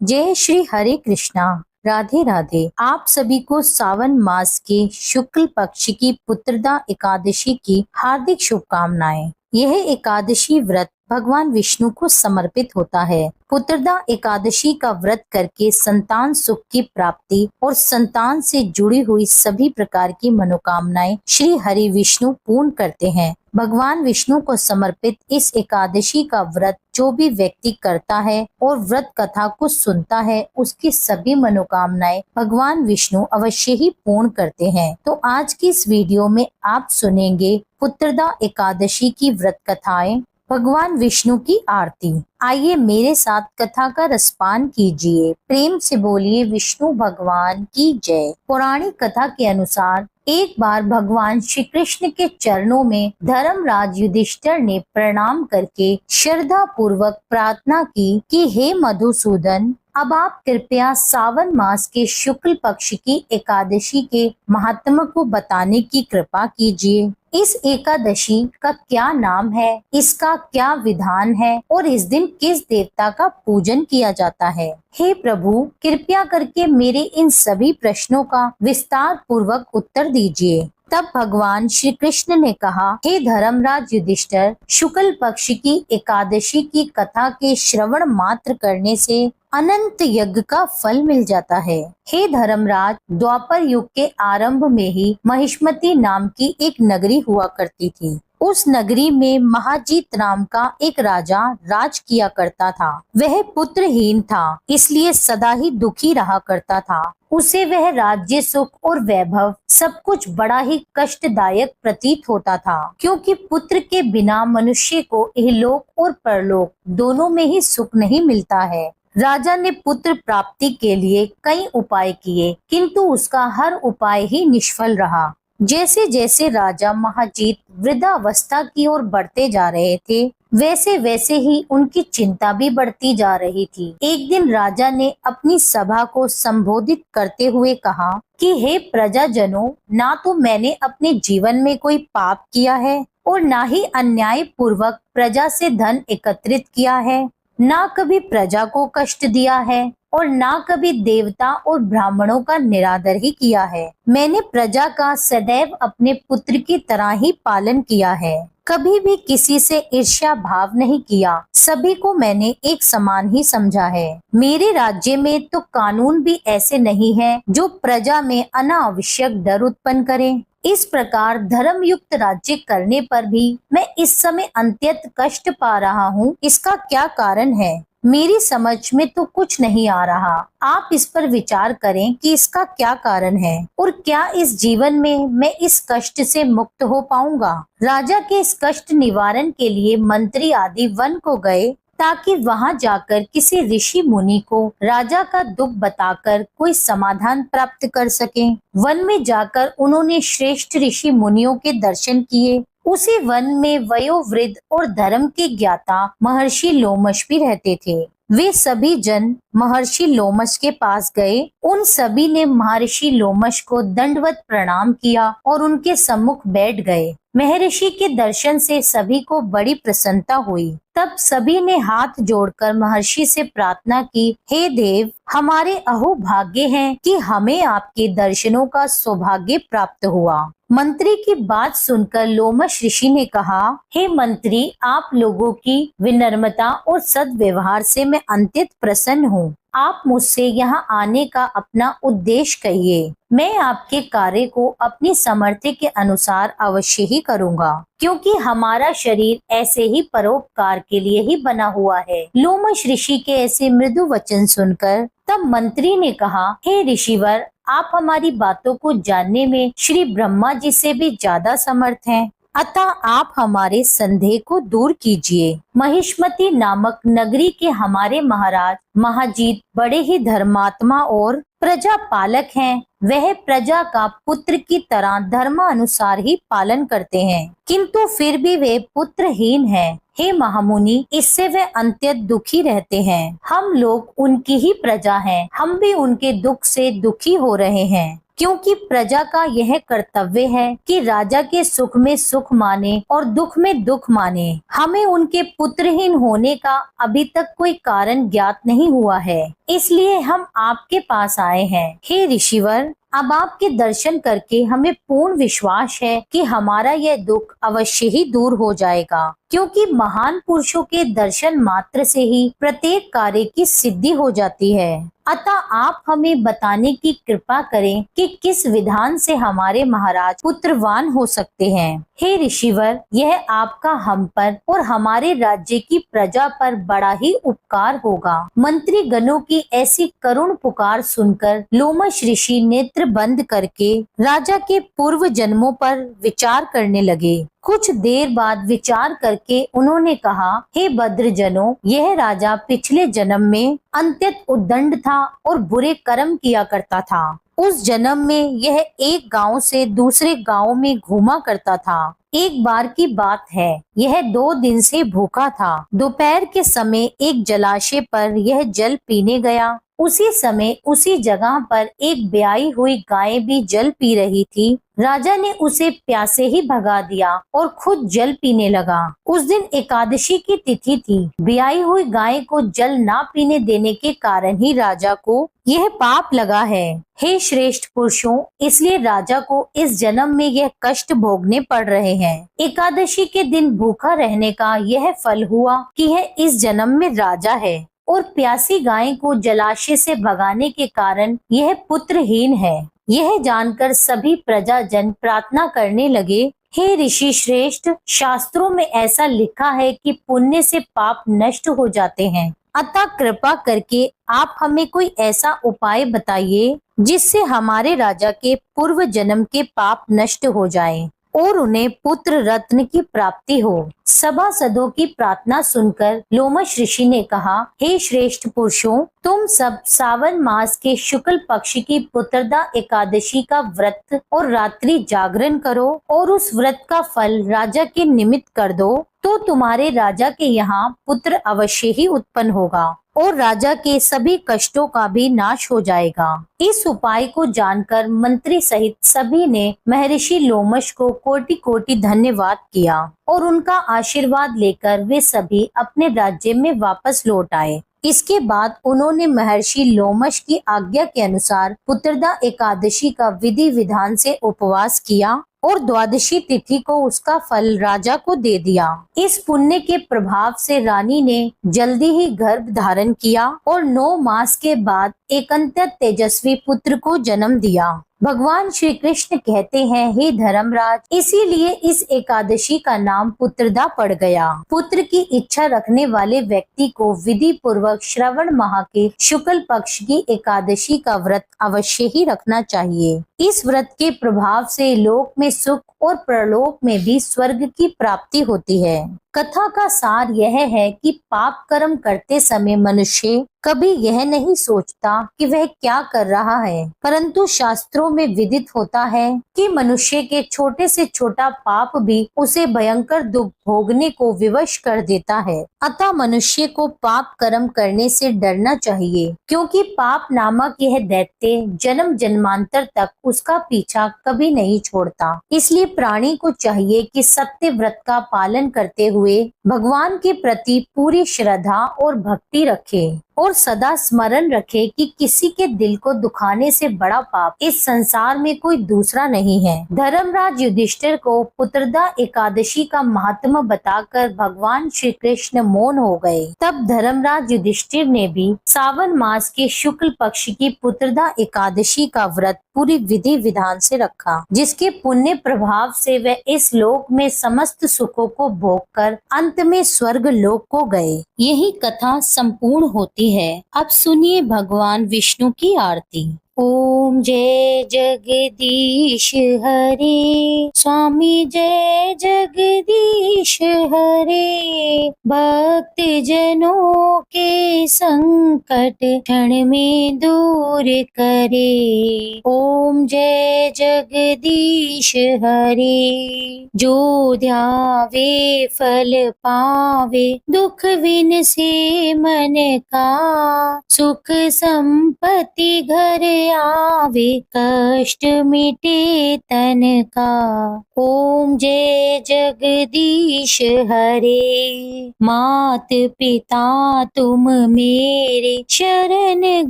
जय श्री हरे कृष्णा। राधे राधे। आप सभी को सावन मास के शुक्ल पक्ष की पुत्रदा एकादशी की हार्दिक शुभकामनाएं। यह एकादशी व्रत भगवान विष्णु को समर्पित होता है। पुत्रदा एकादशी का व्रत करके संतान सुख की प्राप्ति और संतान से जुड़ी हुई सभी प्रकार की मनोकामनाएं श्री हरि विष्णु पूर्ण करते हैं। भगवान विष्णु को समर्पित इस एकादशी का व्रत जो भी व्यक्ति करता है और व्रत कथा को सुनता है, उसकी सभी मनोकामनाएं भगवान विष्णु अवश्य ही पूर्ण करते हैं। तो आज की इस वीडियो में आप सुनेंगे पुत्रदा एकादशी की व्रत कथाएं, भगवान विष्णु की आरती। आइए मेरे साथ कथा का रसपान कीजिए। प्रेम से बोलिए विष्णु भगवान की जय। पौराणिक कथा के अनुसार एक बार भगवान श्री कृष्ण के चरणों में धर्मराज युधिष्ठिर ने प्रणाम करके श्रद्धा पूर्वक प्रार्थना की कि हे मधुसूदन, अब आप कृपया सावन मास के शुक्ल पक्ष की एकादशी के महात्म्य को बताने की कृपा कीजिए। इस एकादशी का क्या नाम है, इसका क्या विधान है और इस दिन किस देवता का पूजन किया जाता है। हे प्रभु, कृपया करके मेरे इन सभी प्रश्नों का विस्तार पूर्वक उत्तर दीजिए। तब भगवान श्री कृष्ण ने कहा, हे धर्मराज युधिष्ठिर, शुक्ल पक्ष की एकादशी की कथा के श्रवण मात्र करने से अनंत यज्ञ का फल मिल जाता है। हे धर्मराज, द्वापर युग के आरंभ में ही महिष्मती नाम की एक नगरी हुआ करती थी। उस नगरी में महाजीत नाम का एक राजा राज किया करता था। वह पुत्रहीन था, इसलिए सदा ही दुखी रहा करता था। उसे वह राज्य सुख और वैभव सब कुछ बड़ा ही कष्टदायक प्रतीत होता था, क्योंकि पुत्र के बिना मनुष्य को इहलोक और परलोक दोनों में ही सुख नहीं मिलता है। राजा ने पुत्र प्राप्ति के लिए कई उपाय किए, किंतु उसका हर उपाय ही निष्फल रहा। जैसे जैसे राजा महाजीत वृद्धावस्था की ओर बढ़ते जा रहे थे, वैसे वैसे ही उनकी चिंता भी बढ़ती जा रही थी। एक दिन राजा ने अपनी सभा को संबोधित करते हुए कहा कि हे प्रजाजनों, ना तो मैंने अपने जीवन में कोई पाप किया है और ना ही अन्याय पूर्वक प्रजा से धन एकत्रित किया है, ना कभी प्रजा को कष्ट दिया है और ना कभी देवता और ब्राह्मणों का निरादर ही किया है। मैंने प्रजा का सदैव अपने पुत्र की तरह ही पालन किया है। कभी भी किसी से ईर्ष्या भाव नहीं किया। सभी को मैंने एक समान ही समझा है। मेरे राज्य में तो कानून भी ऐसे नहीं है जो प्रजा में अनावश्यक डर उत्पन्न करें। इस प्रकार धर्मयुक्त राज्य करने पर भी मैं इस समय अत्यंत कष्ट पा रहा हूँ। इसका क्या कारण है? मेरी समझ में तो कुछ नहीं आ रहा। आप इस पर विचार करें कि इसका क्या कारण है और क्या इस जीवन में मैं इस कष्ट से मुक्त हो पाऊंगा। राजा के इस कष्ट निवारण के लिए मंत्री आदि वन को गए, ताकि वहां जाकर किसी ऋषि मुनि को राजा का दुख बताकर कोई समाधान प्राप्त कर सकें। वन में जाकर उन्होंने श्रेष्ठ ऋषि मुनियों के दर्शन किए। उसी वन में वयोवृद्ध और धर्म के ज्ञाता महर्षि लोमश भी रहते थे। वे सभी जन महर्षि लोमश के पास गए। उन सभी ने महर्षि लोमश को दंडवत प्रणाम किया और उनके सम्मुख बैठ गए। महर्षि के दर्शन से सभी को बड़ी प्रसन्नता हुई। तब सभी ने हाथ जोड़कर महर्षि से प्रार्थना की, हे देव, हमारे अहो भाग्य हैं कि हमें आपके दर्शनों का सौभाग्य प्राप्त हुआ। मंत्री की बात सुनकर लोमश ऋषि ने कहा, हे मंत्री, आप लोगों की विनम्रता और सद्व्यवहार से मैं अत्यंत प्रसन्न हूँ। आप मुझसे यहाँ आने का अपना उद्देश्य कहिए। मैं आपके कार्य को अपनी सामर्थ्य के अनुसार अवश्य ही करूँगा, क्योंकि हमारा शरीर ऐसे ही परोपकार के लिए ही बना हुआ है। लोमश ऋषि के ऐसे मृदु वचन सुनकर तब मंत्री ने कहा, हे ऋषिवर, आप हमारी बातों को जानने में श्री ब्रह्मा जी से भी ज्यादा समर्थ हैं। अतः आप हमारे संदेह को दूर कीजिए। महिष्मती नामक नगरी के हमारे महाराज महाजीत बड़े ही धर्मात्मा और प्रजा पालक हैं। वह प्रजा का पुत्र की तरह धर्मानुसार ही पालन करते हैं, किंतु फिर भी वे पुत्रहीन हैं। हे महामुनि, इससे वे अत्यंत दुखी रहते हैं। हम लोग उनकी ही प्रजा हैं। हम भी उनके दुख से दुखी हो रहे हैं। क्योंकि प्रजा का यह कर्तव्य है कि राजा के सुख में सुख माने और दुख में दुख माने। हमें उनके पुत्रहीन होने का अभी तक कोई कारण ज्ञात नहीं हुआ है, इसलिए हम आपके पास आए हैं। हे ऋषिवर, अब आपके दर्शन करके हमें पूर्ण विश्वास है कि हमारा यह दुख अवश्य ही दूर हो जाएगा, क्योंकि महान पुरुषों के दर्शन मात्र से ही प्रत्येक कार्य की सिद्धि हो जाती है। अतः आप हमें बताने की कृपा करें कि किस विधान से हमारे महाराज पुत्रवान हो सकते हैं। हे ऋषिवर, यह आपका हम पर और हमारे राज्य की प्रजा पर बड़ा ही उपकार होगा। मंत्री गणों की ऐसी करुण पुकार सुनकर लोमश ऋषि नेत्र बंद करके राजा के पूर्व जन्मों पर विचार करने लगे। कुछ देर बाद विचार करके उन्होंने कहा, हे भद्रजनों, यह राजा पिछले जन्म में अत्यंत उद्दंड था और बुरे कर्म किया करता था। उस जन्म में यह एक गांव से दूसरे गांव में घूमा करता था। एक बार की बात है, यह 2 दिन से भूखा था। दोपहर के समय एक जलाशय पर यह जल पीने गया। उसी समय उसी जगह पर एक ब्याई हुई गाय भी जल पी रही थी। राजा ने उसे प्यासे ही भगा दिया और खुद जल पीने लगा। उस दिन एकादशी की तिथि थी। ब्याई हुई गाय को जल ना पीने देने के कारण ही राजा को यह पाप लगा है। हे श्रेष्ठ पुरुषों, इसलिए राजा को इस जन्म में यह कष्ट भोगने पड़ रहे हैं। एकादशी के दिन भूखा रहने का यह फल हुआ कि यह इस जन्म में राजा है और प्यासी गाय को जलाशय से भगाने के कारण यह पुत्रहीन है। यह जानकर सभी प्रजाजन प्रार्थना करने लगे, हे ऋषि श्रेष्ठ, शास्त्रों में ऐसा लिखा है कि पुण्य से पाप नष्ट हो जाते हैं। अतः कृपा करके आप हमें कोई ऐसा उपाय बताइए जिससे हमारे राजा के पूर्व जन्म के पाप नष्ट हो जाएं और उन्हें पुत्र रत्न की प्राप्ति हो। सभासदों की प्रार्थना सुनकर लोमश ऋषि ने कहा, हे श्रेष्ठ पुरुषों, तुम सब सावन मास के शुक्ल पक्ष की पुत्रदा एकादशी का व्रत और रात्रि जागरण करो और उस व्रत का फल राजा के निमित्त कर दो, तो तुम्हारे राजा के यहाँ पुत्र अवश्य ही उत्पन्न होगा और राजा के सभी कष्टों का भी नाश हो जाएगा। इस उपाय को जानकर मंत्री सहित सभी ने महर्षि लोमश को कोटि कोटि धन्यवाद किया और उनका आशीर्वाद लेकर वे सभी अपने राज्य में वापस लौट आए। इसके बाद उन्होंने महर्षि लोमश की आज्ञा के अनुसार पुत्रदा एकादशी का विधि विधान से उपवास किया और द्वादशी तिथि को उसका फल राजा को दे दिया। इस पुण्य के प्रभाव से रानी ने जल्दी ही गर्भ धारण किया और 9 मास के बाद एक अत्यंत तेजस्वी पुत्र को जन्म दिया। भगवान श्री कृष्ण कहते हैं, हे धर्मराज, इसीलिए इस एकादशी का नाम पुत्रदा पड़ गया। पुत्र की इच्छा रखने वाले व्यक्ति को विधि पूर्वक श्रवण माह के शुक्ल पक्ष की एकादशी का व्रत अवश्य ही रखना चाहिए। इस व्रत के प्रभाव से लोक में सुख और परलोक में भी स्वर्ग की प्राप्ति होती है। कथा का सार यह है कि पाप कर्म करते समय मनुष्य कभी यह नहीं सोचता कि वह क्या कर रहा है, परंतु शास्त्रों में विदित होता है कि मनुष्य के छोटे से छोटा पाप भी उसे भयंकर दुख भोगने को विवश कर देता है। अतः मनुष्य को पाप कर्म करने से डरना चाहिए, क्योंकि पाप नामक यह दैत्य जन्म जन्मांतर तक उसका पीछा कभी नहीं छोड़ता। इसलिए प्राणी को चाहिए कि सत्य व्रत का पालन करते हुए भगवान के प्रति पूरी श्रद्धा और भक्ति रखे और सदा स्मरण रखे कि किसी के दिल को दुखाने से बड़ा पाप इस संसार में कोई दूसरा नहीं है। धर्मराज युधिष्ठिर को पुत्रदा एकादशी का महात्मा बताकर भगवान श्री कृष्ण मौन हो गए। तब धर्मराज युधिष्ठिर ने भी सावन मास के शुक्ल पक्ष की पुत्रदा एकादशी का व्रत पूरी विधि विधान से रखा, जिसके पुण्य प्रभाव से वह इस लोक में समस्त सुखों को भोगकर अंत में स्वर्ग लोक को गए। यही कथा संपूर्ण होती है। अब सुनिए भगवान विष्णु की आरती। ओम जय जगदीश हरे, स्वामी जय जगदीश हरे, भक्त जनों के संकट क्षण में दूर करे। ओम जय जगदीश हरे, जो ध्यावे फल पावे, दुख विन से मन का, सुख संपत्ति घर आवे कष्ट मिटे तन का। ओम जय जगदीश हरे। मात पिता तुम मेरे, शरण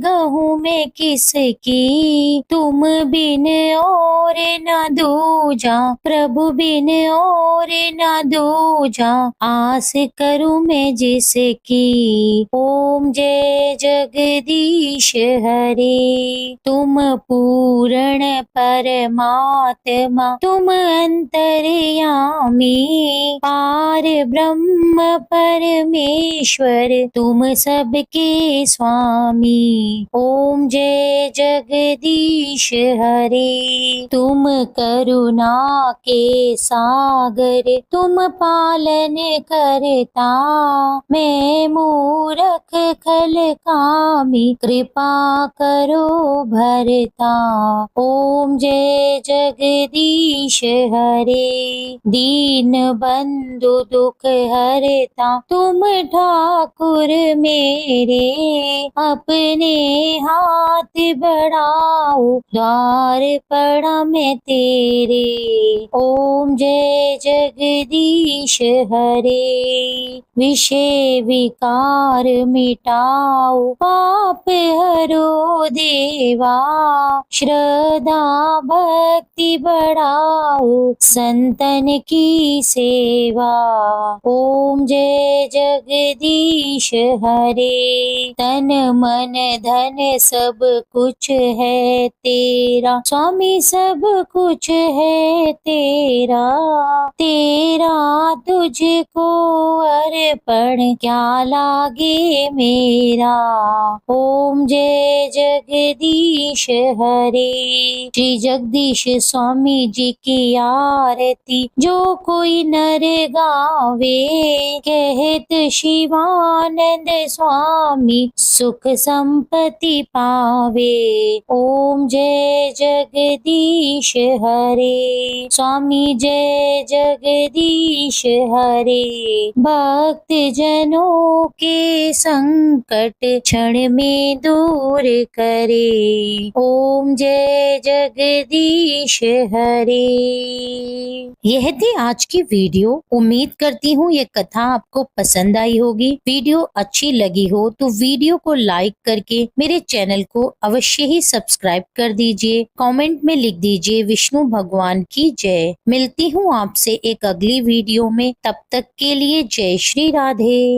गहूँ मैं किसकी। तुम बिन और न दूजा, प्रभु बिन और न दूजा। आस करूँ मैं जिसकी। ओम जय जगदीश हरे। तुम पूर्ण परमात्मा, तुम अंतर्यामी। पार ब्रह्म परमेश्वर, तुम सबके स्वामी। ओम जय जगदीश हरे। तुम करुणा के सागर, तुम पालन करता। मैं मूरख खल कामी, कृपा करो भरता। ओम जय जगदीश हरे। दीन बंधु दुख हरता, तुम ठाकुर मेरे। अपने हाथ बढ़ाओ, द्वार पड़ा मैं तेरे। ओम जय जगदीश हरे। विषय विकार मिटाओ, पाप हरो देवा। श्रद्धा भक्ति बढ़ाओ, संतन की सेवा। ओम जय जगदीश हरे। तन मन धन सब कुछ है तेरा, स्वामी सब कुछ है तेरा। तेरा तुझको अर्पण, क्या लागे मेरा। ओम जय जगदीश हरे। श्री जगदीश स्वामी जी की आरती जो कोई नर गावे। कहत शिवानंद स्वामी, सुख संपत्ति पावे। ओम जय जगदीश हरे। स्वामी जय जगदीश हरे। भक्त जनों के संकट क्षण में दूर करे। ओम जय जगदीश हरे। यह थी आज की वीडियो। उम्मीद करती हूँ ये कथा आपको पसंद आई होगी। वीडियो अच्छी लगी हो तो वीडियो को लाइक करके मेरे चैनल को अवश्य ही सब्सक्राइब कर दीजिए। कमेंट में लिख दीजिए विष्णु भगवान की जय। मिलती हूँ आपसे एक अगली वीडियो में, तब तक के लिए जय श्री राधे।